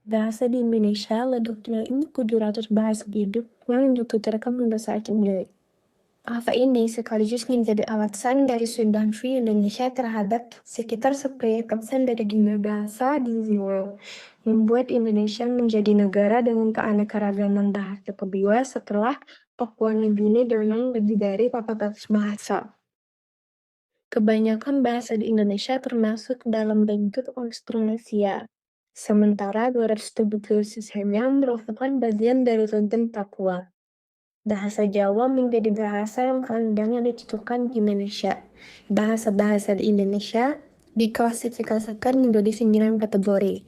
Bahasa di Indonesia ledaknya ini 700 bahasa hidup yang dituturkan bahasa Inggris. Bahasa ini sekaligus menjadi alasan dari Sundanfi Indonesia terhadap sekitar 10% dari jumlah bahasa di world, membuat Indonesia menjadi negara dengan keanekaragaman bahasa kedua setelah Papua Nugini dengan lebih dari 14 bahasa. Kebanyakan bahasa di Indonesia termasuk dalam bentuk Austronesia, sementara 270 sisanya merupakan bagian dari region Papua. Bahasa Jawa menjadi bahasa yang paling banyak dituturkan di Indonesia. Bahasa-bahasa di Indonesia diklasifikasikan menjadi 9 kategori,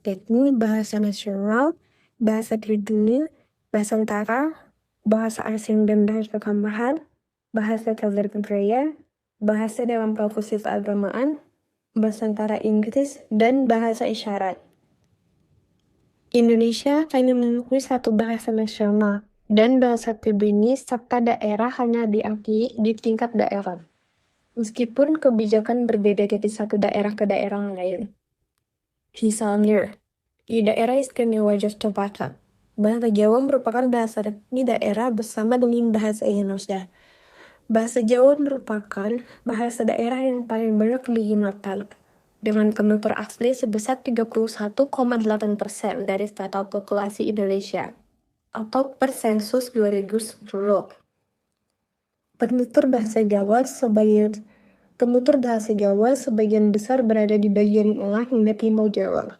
yakni bahasa nasional, bahasa pribumi, bahasa antara, bahasa asing dan bahasa tambahan, bahasa cagar budaya, bahasa dalam profesi keagamaan, bahasa antara Inggris, dan bahasa isyarat. Indonesia hanya memiliki satu bahasa nasional, dan bahasa pribumi serta daerah hanya diakui di tingkat daerah. Meskipun kebijakan berbeda dari satu daerah ke daerah lain. Misalnya, di daerah istimewa Yogyakarta, bahasa Jawa merupakan bahasa resmi daerah bersama dengan bahasa Indonesia. Bahasa Jawa merupakan bahasa daerah yang paling banyak digunakan, dengan penutur asli sebesar 31,8% dari total populasi Indonesia, atau per sensus 2010. Penutur bahasa Jawa sebagian besar berada di bagian tengah hingga timur Jawa.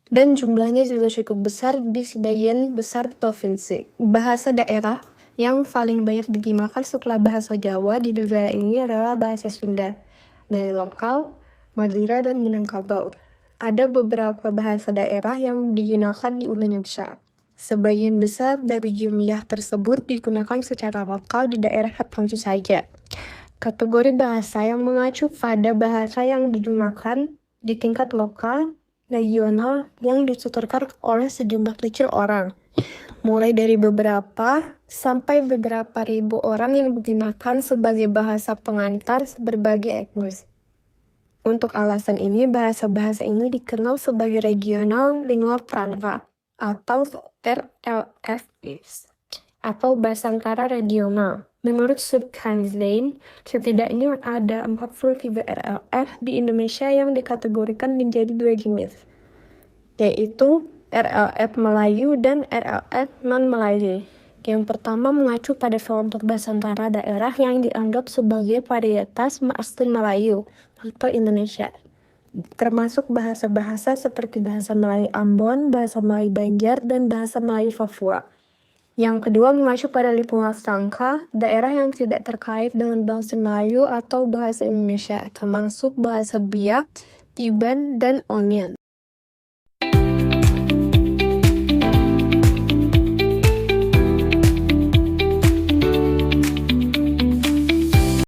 Dan jumlahnya juga cukup besar di sebagian besar provinsi. Bahasa daerah yang paling banyak digunakan setelah bahasa Jawa di negara ini adalah bahasa Sunda, dari lokal, Madura, dan Minangkabau. Ada beberapa bahasa daerah yang digunakan di Indonesia. Sebagian besar dari jumlah tersebut digunakan secara lokal di daerah tertentu saja. Kategori bahasa yang mengacu pada bahasa yang digunakan di tingkat lokal, regional, yang dituturkan oleh sejumlah kecil orang, mulai dari beberapa sampai beberapa ribu orang yang digunakan sebagai bahasa pengantar berbagai etnis. Untuk alasan ini, bahasa-bahasa ini dikenal sebagai Regional Lingua Franca atau RLF, atau bahasa antara regional. Menurut Subhanzlein, setidaknya ada 43 RLF di Indonesia yang dikategorikan menjadi dua jenis, yaitu RLF Melayu dan RLF non-Melayu. Yang pertama mengacu pada kelompok bahasa antara daerah yang dianggap sebagai varietas asli Melayu atau Indonesia, termasuk bahasa-bahasa seperti bahasa Melayu Ambon, bahasa Melayu Banjar, dan bahasa Melayu Papua. Yang kedua mengacu pada lingkungan sangka, daerah yang tidak terkait dengan bahasa Melayu atau bahasa Indonesia, termasuk bahasa Biak, Tiban, dan Onyan.